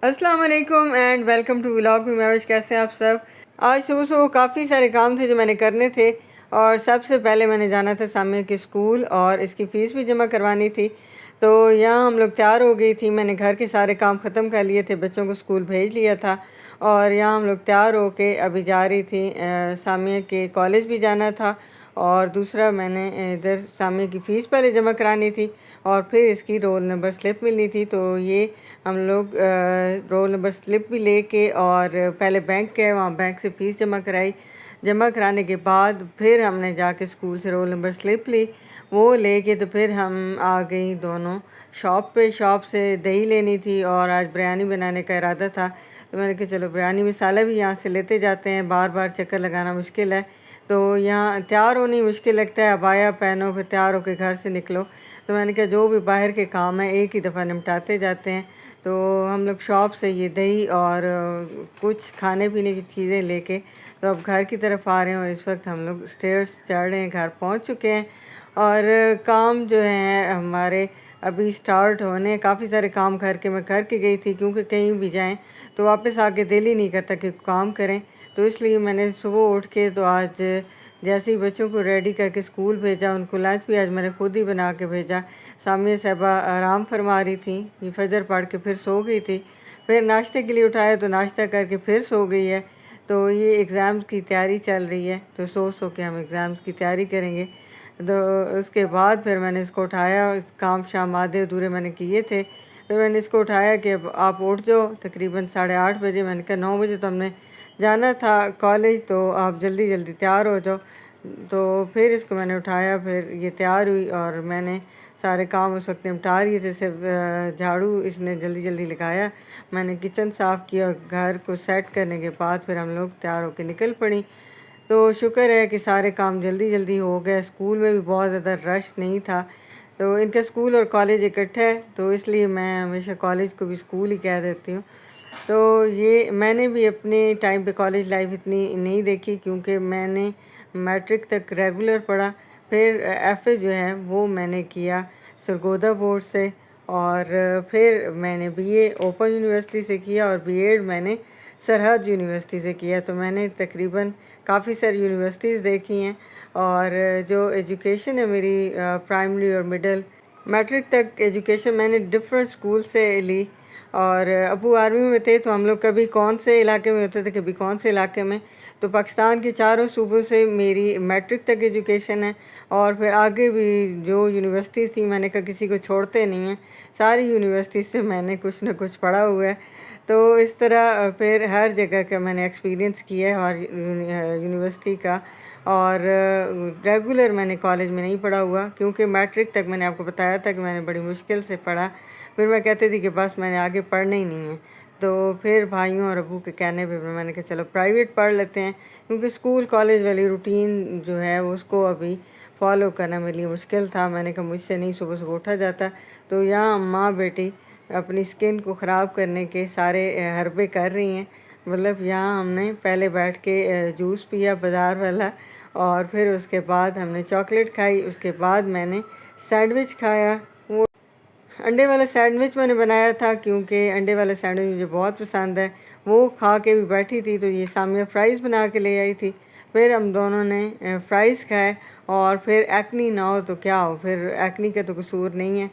अस्सलाम वालेकुम and welcome to vlog with Mahvish. कैसे हैं आप सब। आज सुबह सुबह काफ़ी सारे काम थे जो मैंने करने थे और सबसे पहले मैंने जाना था सामने के स्कूल और इसकी फ़ीस भी जमा करवानी थी। तो यहाँ हम लोग तैयार हो गई थी, मैंने घर के सारे काम ख़त्म कर लिए थे, बच्चों को स्कूल भेज लिया था और यहाँ हम लोग तैयार होके अभी जा रही थी। सामने के कॉलेज भी जाना था और दूसरा मैंने इधर सामने की फ़ीस पहले जमा करानी थी और फिर इसकी रोल नंबर स्लिप मिलनी थी। तो ये हम लोग रोल नंबर स्लिप भी लेके और पहले बैंक गए, वहाँ बैंक से फ़ीस जमा कराई। जमा कराने के बाद फिर हमने जाके स्कूल से रोल नंबर स्लिप ली, वो लेके तो फिर हम आ गई दोनों शॉप पे। शॉप से दही लेनी थी और आज बिरयानी बनाने का इरादा था, तो मैंने कहा चलो बिरयानी मसाला भी यहाँ से लेते जाते हैं, बार बार चक्कर लगाना मुश्किल है। तो यहाँ तैयार होनी मुश्किल लगता है, अबाया पहनो फिर तैयार होकर घर से निकलो। तो मैंने कहा जो भी बाहर के काम हैं एक ही दफ़ा निपटाते जाते हैं। तो हम लोग शॉप से ये दही और कुछ खाने पीने की चीज़ें लेके तो अब घर की तरफ आ रहे हैं और इस वक्त हम लोग स्टेयर्स चढ़ रहे हैं, घर पहुंच चुके हैं। और काम जो है हमारे अभी स्टार्ट होने, काफ़ी सारे काम घर के मैं करके गई थी क्योंकि कहीं भी जाएं तो वापस आके दिल ही नहीं करता कि काम करें। तो इसलिए मैंने सुबह उठ के तो आज जैसे ही बच्चों को रेडी करके स्कूल भेजा, उनको लंच भी आज मैंने खुद ही बना के भेजा। सामने साहबा आराम फरमा रही थी, ये फजर पढ़ के फिर सो गई थी, फिर नाश्ते के लिए उठाया तो नाश्ता करके फिर सो गई है। तो ये एग्ज़ाम्स की तैयारी चल रही है, तो सो सो के हम एग्ज़ाम्स की तैयारी करेंगे। तो उसके बाद फिर मैंने इसको उठाया, काम शाम आधे अधूरे मैंने किए थे, फिर मैंने इसको उठाया कि अब आप उठ जाओ। तकरीबन 8:30 बजे, मैंने कहा 9 बजे तो हमने जाना था कॉलेज, तो आप जल्दी जल्दी तैयार हो जाओ। तो फिर इसको मैंने उठाया, फिर ये तैयार हुई और मैंने सारे काम उस वक्त निपटा लिए थे। सिर्फ झाड़ू इसने जल्दी जल्दी लगाया, मैंने किचन साफ़ किया और घर को सेट करने के बाद फिर हम लोग तैयार होकर निकल पड़ी। तो शुक्र है कि सारे काम जल्दी जल्दी हो गए। स्कूल में भी बहुत ज़्यादा रश नहीं था, तो इनका स्कूल और कॉलेज इकट्ठा है तो इसलिए मैं हमेशा कॉलेज को भी स्कूल ही कह देती हूँ। तो ये मैंने भी अपने टाइम पे कॉलेज लाइफ इतनी नहीं देखी क्योंकि मैंने मैट्रिक तक रेगुलर पढ़ा, फिर एफ़ए जो है वो मैंने किया सरगोदा बोर्ड से और फिर मैंने बीए ओपन यूनिवर्सिटी से किया और बीएड मैंने सरहद यूनिवर्सिटी से किया। तो मैंने तकरीबन काफ़ी सारी यूनिवर्सिटीज़ देखी हैं और जो एजुकेशन है मेरी प्राइमरी और मिडल मैट्रिक तक एजुकेशन मैंने डिफरेंट स्कूल से ली। और अबू आर्मी में थे तो हम लोग कभी कौन से इलाके में होते थे, कभी कौन से इलाके में। तो पाकिस्तान के चारों सूबों से मेरी मैट्रिक तक एजुकेशन है और फिर आगे भी जो यूनिवर्सिटीज़ थी मैंने कहा किसी को छोड़ते नहीं हैं, सारी यूनिवर्सिटीज़ से मैंने कुछ ना कुछ पढ़ा हुआ है। तो इस तरह फिर हर जगह का मैंने एक्सपीरियंस किया है और यूनिवर्सिटी का। और रेगुलर मैंने कॉलेज में नहीं पढ़ा हुआ क्योंकि मैट्रिक तक मैंने आपको बताया था कि मैंने बड़ी मुश्किल से पढ़ा, फिर मैं कहती थी कि बस मैंने आगे पढ़ना ही नहीं है। तो फिर भाइयों और अबू के कहने पे मैंने कहा चलो प्राइवेट पढ़ लेते हैं क्योंकि स्कूल कॉलेज वाली रूटीन जो है उसको अभी फॉलो करना मेरे लिए मुश्किल था। मैंने कहा मुझसे नहीं सुबह सुबह उठा जाता। तो यहाँ माँ बेटी अपनी स्किन को ख़राब करने के सारे हरबे कर रही हैं। मतलब यहाँ हमने पहले बैठ के जूस पिया बाज़ार वाला और फिर उसके बाद हमने चॉकलेट खाई, उसके बाद मैंने सैंडविच खाया। वो अंडे वाला सैंडविच मैंने बनाया था क्योंकि अंडे वाला सैंडविच मुझे बहुत पसंद है। वो खा के भी बैठी थी तो ये सामने फ़्राइज़ बना के ले आई थी, फिर हम दोनों ने फ़्राइज़ खाए। और फिर एक्नी ना हो तो क्या हो, फिर एक्नी का तो कसूर नहीं है।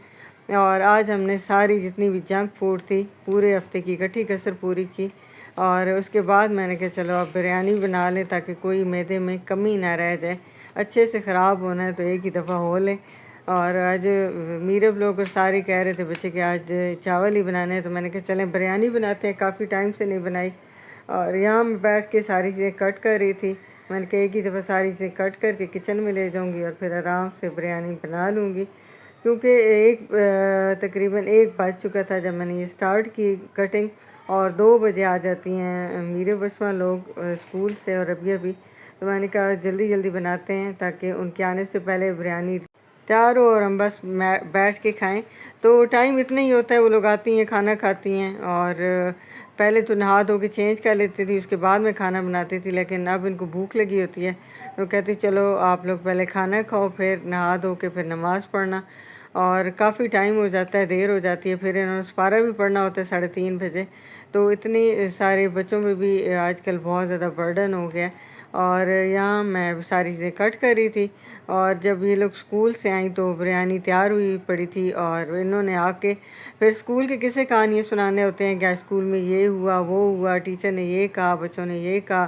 और आज हमने सारी जितनी भी जंक फूड थी पूरे हफ्ते की इकट्ठी कसर पूरी की और उसके बाद मैंने कहा चलो अब बिरयानी बना लें ताकि कोई मैदे में कमी ना रह जाए। अच्छे से ख़राब होना है तो एक ही दफ़ा हो ले। और आज मेरे लोग और सारे कह रहे थे बच्चे कि आज चावल ही बनाने हैं, तो मैंने कहा चलें बिरयानी बनाते हैं, काफ़ी टाइम से नहीं बनाई। और यहाँ मैं बैठ के सारी चीज़ें कट कर रही थी, मैंने कहा एक ही दफ़ा सारी चीज़ें कट करके किचन में ले जाऊँगी और फिर आराम से बिरयानी बना लूँगी क्योंकि तकरीबन 1 बज चुका था जब मैंने ये स्टार्ट की कटिंग और 2 बजे आ जाती हैं मेरे बचपन लोग स्कूल से और अभी अभी। तो मैंने कहा जल्दी जल्दी बनाते हैं ताकि उनके आने से पहले बिरयानी तैयार हो और हम बस बैठ के खाएं। तो टाइम इतना ही होता है, वो लोग आती हैं खाना खाती हैं और पहले तो नहा धो के चेंज कर लेती थी, उसके बाद में खाना बनाती थी, लेकिन अब इनको भूख लगी होती है तो कहती चलो आप लोग पहले खाना खाओ फिर नहा धो के फिर नमाज़ पढ़ना। और काफ़ी टाइम हो जाता है, देर हो जाती है। फिर इन्होंने सुपारा भी पढ़ना होता है 3:30 बजे। तो इतनी सारे बच्चों पे भी आजकल बहुत ज़्यादा बर्डन हो गया। और यहाँ मैं सारी चीज़ें कट कर रही थी, और जब ये लोग स्कूल से आई तो बिरयानी तैयार हुई पड़ी थी। और इन्होंने आके फिर स्कूल के किस्से कहानियाँ सुनाने होते हैं, क्या स्कूल में ये हुआ, वो हुआ, टीचर ने ये कहा, बच्चों ने ये कहा।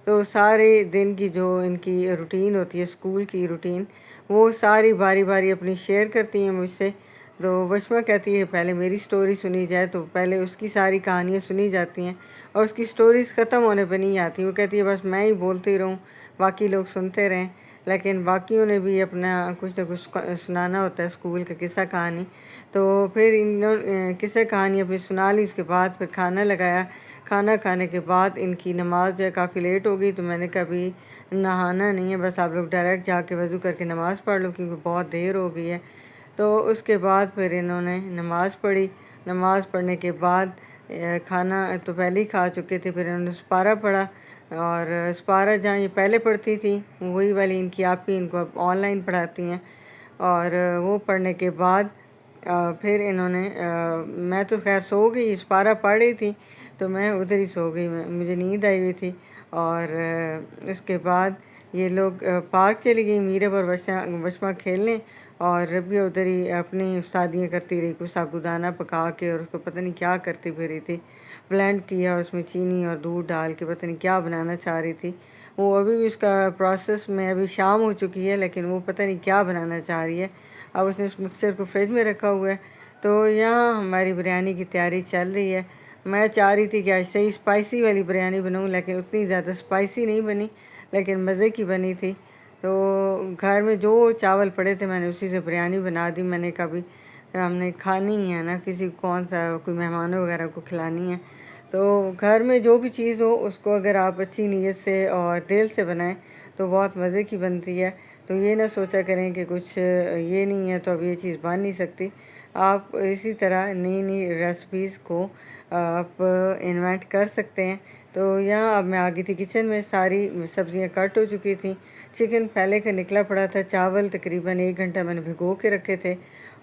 तो सारे दिन की जो इनकी रूटीन होती है, स्कूल की रूटीन, वो सारी बारी बारी अपनी शेयर करती हैं मुझसे। तो वशमा कहती है पहले मेरी स्टोरी सुनी जाए, तो पहले उसकी सारी कहानियाँ सुनी जाती हैं, और उसकी स्टोरीज़ ख़त्म होने पे नहीं आती। वो कहती है बस मैं ही बोलती रहूँ, बाकी लोग सुनते रहें। लेकिन बाकियों ने भी अपना कुछ ना कुछ सुनाना होता है, स्कूल का किस्सा कहानी। तो फिर किस्सा कहानी अपनी सुना ली। उसके बाद फिर खाना लगाया। खाना खाने के बाद इनकी नमाज़ जो है काफ़ी लेट हो गई, तो मैंने कभी नहाना नहीं है, बस आप लोग डायरेक्ट जाके वज़ू करके नमाज़ पढ़ लो, क्योंकि बहुत देर हो गई है। तो उसके बाद फिर इन्होंने नमाज़ पढ़ी। नमाज़ पढ़ने के बाद खाना तो पहले ही खा चुके थे। फिर इन्होंने सुपारा पढ़ा, और सुपारा जहाँ ये पहले पढ़ती थी वही वाली इनकी आप ही इनको अब ऑनलाइन पढ़ाती हैं। और वो पढ़ने के बाद फिर इन्होंने मैं तो खैर सो गई, सुपारा पढ़ रही थी तो मैं उधर ही सो गई, मुझे नींद आई हुई थी। और उसके बाद ये लोग पार्क चली गई, मीरब और वशमा खेलने, और रबिया उधर ही अपनी उस्तादियाँ करती रही, कुछ साबूदाना पका के और उसको पता नहीं क्या करती फिर रही थी, ब्लेंड किया और उसमें चीनी और दूध डाल के पता नहीं क्या बनाना चाह रही थी। वो अभी भी उसका प्रोसेस में, अभी शाम हो चुकी है लेकिन वो पता नहीं क्या बनाना चाह रही है। अब उसने उस मिक्सर को फ्रिज में रखा हुआ है। तो यहाँ हमारी बिरयानी की तैयारी चल रही है। मैं चाह रही थी कि आज सही स्पाइसी वाली बिरयानी बनाऊँ, लेकिन उतनी ज़्यादा स्पाइसी नहीं बनी, लेकिन मज़े की बनी थी। तो घर में जो चावल पड़े थे मैंने उसी से बिरयानी बना दी। मैंने कभी हमने खानी ही है ना, किसी को कौन सा कोई मेहमानों वगैरह को खिलानी है। तो घर में जो भी चीज़ हो उसको अगर आप अच्छी नीयत से और दिल से बनाएं तो बहुत मज़े की बनती है। तो ये ना सोचा करें कि कुछ ये नहीं है तो अब ये चीज़ बन नहीं सकती। आप इसी तरह नई नई रेसिपीज़ को आप इन्वेंट कर सकते हैं। तो यहाँ अब मैं आ गई थी किचन में, सारी सब्ज़ियाँ कट हो चुकी थी। चिकन पहले का निकला पड़ा था, चावल तकरीबन 1 घंटा मैंने भिगो के रखे थे।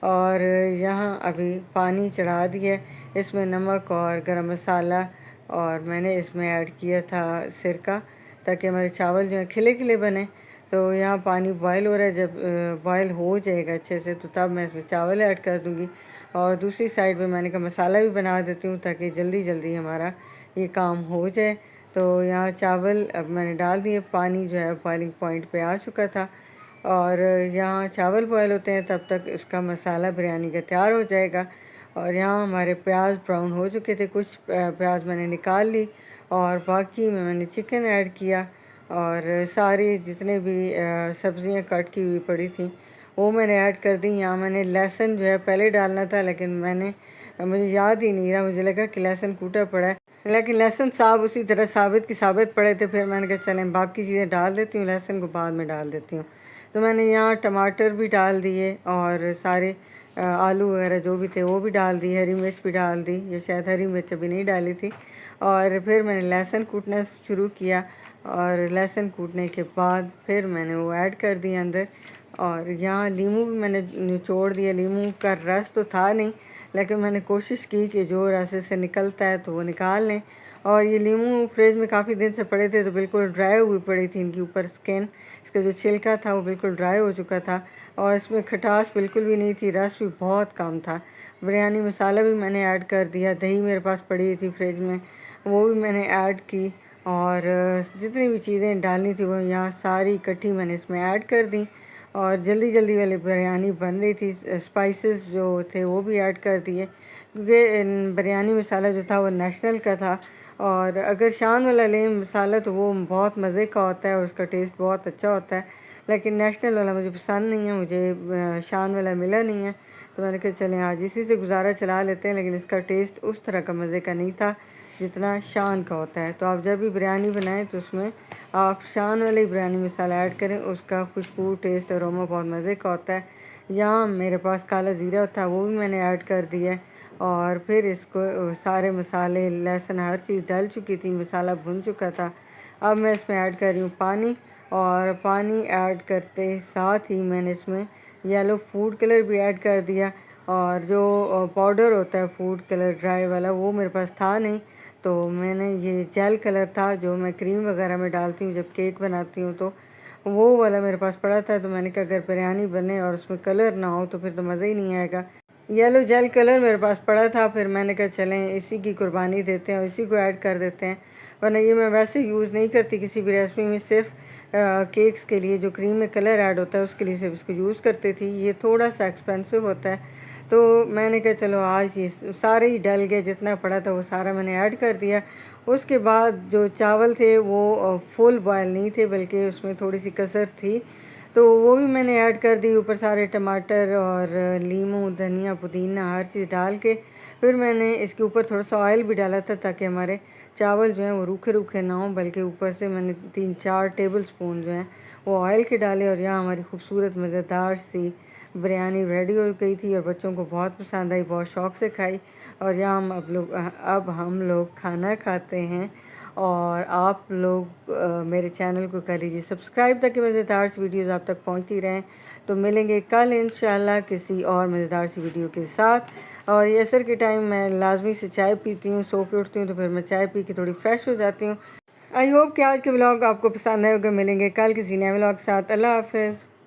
और यहाँ अभी पानी चढ़ा दिया, इसमें नमक और गरम मसाला, और मैंने इसमें ऐड किया था सिरका, ताकि हमारे चावल जो हैं खिले खिले बने। तो यहाँ पानी बॉयल हो रहा है, जब बॉयल हो जाएगा अच्छे से तो तब मैं इसमें चावल ऐड कर दूँगी। और दूसरी साइड पे मैंने कहा मसाला भी बना देती हूँ ताकि जल्दी जल्दी हमारा ये काम हो जाए। तो यहाँ चावल अब मैंने डाल दिए, पानी जो है बॉइलिंग पॉइंट पे आ चुका था। और यहाँ चावल बॉयल होते हैं तब तक इसका मसाला बिरयानी का तैयार हो जाएगा। और यहाँ हमारे प्याज ब्राउन हो चुके थे, कुछ प्याज मैंने निकाल ली और बाकी में मैंने चिकन ऐड किया। और सारी जितने भी सब्ज़ियाँ कट की हुई पड़ी थी वो मैंने ऐड कर दी। यहाँ मैंने लहसुन जो है पहले डालना था, लेकिन मुझे याद ही नहीं रहा, मुझे लगा कि लहसुन कूटा पड़ा है, लेकिन लहसुन साहब उसी तरह साबित की साबित पड़े थे। फिर मैंने कहा चलें बाकी चीज़ें डाल देती हूँ, लहसुन को बाद में डाल देती हूँ। तो मैंने यहाँ टमाटर भी डाल दिए और सारे आलू वगैरह जो भी थे वो भी डाल दिए, हरी मिर्च भी डाल दी, ये शायद हरी मिर्च अभी नहीं डाली थी। और फिर मैंने लहसुन कूटना शुरू किया, और लहसुन कूटने के बाद फिर मैंने वो ऐड कर दिया अंदर। और यहाँ लीमू भी मैंने निचोड़ दिया। लीमू का रस तो था नहीं, लेकिन मैंने कोशिश की कि जो रस से निकलता है तो वो निकाल लें। और ये लीमू फ्रिज में काफ़ी दिन से पड़े थे तो बिल्कुल ड्राई हुई पड़ी थी, इनकी ऊपर स्किन, इसका जो छिलका था वो बिल्कुल ड्राई हो चुका था। और इसमें खटास बिल्कुल भी नहीं थी, रस भी बहुत कम था। बिरयानी मसाला भी मैंने ऐड कर दिया, दही मेरे पास पड़ी थी फ्रिज में, वो भी मैंने ऐड की। और जितनी भी चीज़ें डालनी थी वो यहाँ सारी इकट्ठी मैंने इसमें ऐड कर दी। और जल्दी जल्दी वाली बिरयानी बन रही थी, स्पाइसेस जो थे वो भी ऐड कर दिए, क्योंकि बिरयानी मसाला जो था वो नेशनल का था। और अगर शान वाला लें मसाला तो वो बहुत मज़े का होता है और उसका टेस्ट बहुत अच्छा होता है, लेकिन नेशनल वाला मुझे पसंद नहीं है, मुझे शान वाला मिला नहीं है। तो मैंने कहा चलें आज इसी से गुजारा चला लेते हैं, लेकिन इसका टेस्ट उस तरह का मज़े का नहीं था जितना शान का होता है। तो आप जब भी बिरयानी बनाएं तो उसमें आप शान वाले बिरयानी मसाला ऐड करें, उसका खुशबू टेस्ट अरोमा बहुत मज़े का होता है। यहाँ मेरे पास काला ज़ीरा था वो भी मैंने ऐड कर दिया है। और फिर इसको सारे मसाले, लहसुन, हर चीज़ डल चुकी थी, मसाला भुन चुका था। अब मैं इसमें ऐड कर रही हूँ पानी, और पानी ऐड करते साथ ही मैंने इसमें येलो फूड कलर भी ऐड कर दिया। और जो पाउडर होता है फूड कलर ड्राई वाला वो मेरे पास था नहीं, तो मैंने ये जेल कलर था जो मैं क्रीम वगैरह में डालती हूँ जब केक बनाती हूँ, तो वो वाला मेरे पास पड़ा था। तो मैंने कहा अगर बिरयानी बने और उसमें कलर ना हो तो फिर तो मज़ा ही नहीं आएगा। येलो जेल कलर मेरे पास पड़ा था, फिर मैंने कहा चलें इसी की कुर्बानी देते हैं और इसी को ऐड कर देते हैं। वरना ये मैं वैसे यूज़ नहीं करती किसी भी रेसिपी में, सिर्फ केक्स के लिए जो क्रीम में कलर ऐड होता है उसके लिए सिर्फ इसको यूज़ करती थी। ये थोड़ा सा एक्सपेंसिव होता है, तो मैंने कहा चलो आज ये सारे ही डल गए, जितना पड़ा था वो सारा मैंने ऐड कर दिया। उसके बाद जो चावल थे वो फुल बॉयल नहीं थे, बल्कि उसमें थोड़ी सी कसर थी, तो वो भी मैंने ऐड कर दी। ऊपर सारे टमाटर और लीमू, धनिया, पुदीना हर चीज़ डाल के फिर मैंने इसके ऊपर थोड़ा सा ऑयल भी डाला था ताकि हमारे चावल जो हैं वो रूखे रूखे ना हों, बल्कि ऊपर से मैंने 3-4 टेबल स्पून जो हैं वो ऑयल के डाले। और यहाँ हमारी खूबसूरत मज़ेदार सी बिरयानी रेडी हो गई थी और बच्चों को बहुत पसंद आई, बहुत शौक़ से खाई। और यहाँ अब हम लोग खाना खाते हैं। और आप लोग मेरे चैनल को कर लीजिए सब्सक्राइब ताकि मज़ेदार सी वीडियोज़ आप तक पहुंचती रहें। तो मिलेंगे कल इंशाल्लाह किसी और मज़ेदार सी वीडियो के साथ। और ये असर के टाइम मैं लाजमी से चाय पीती हूँ, सो के उठती हूँ तो फिर मैं चाय पी के थोड़ी फ्रेश हो जाती हूँ। आई होप कि आज के व्लॉग आपको पसंद आए होगा। मिलेंगे कल किसी नए व्लॉग के साथ। अल्लाह हाफ़िज़।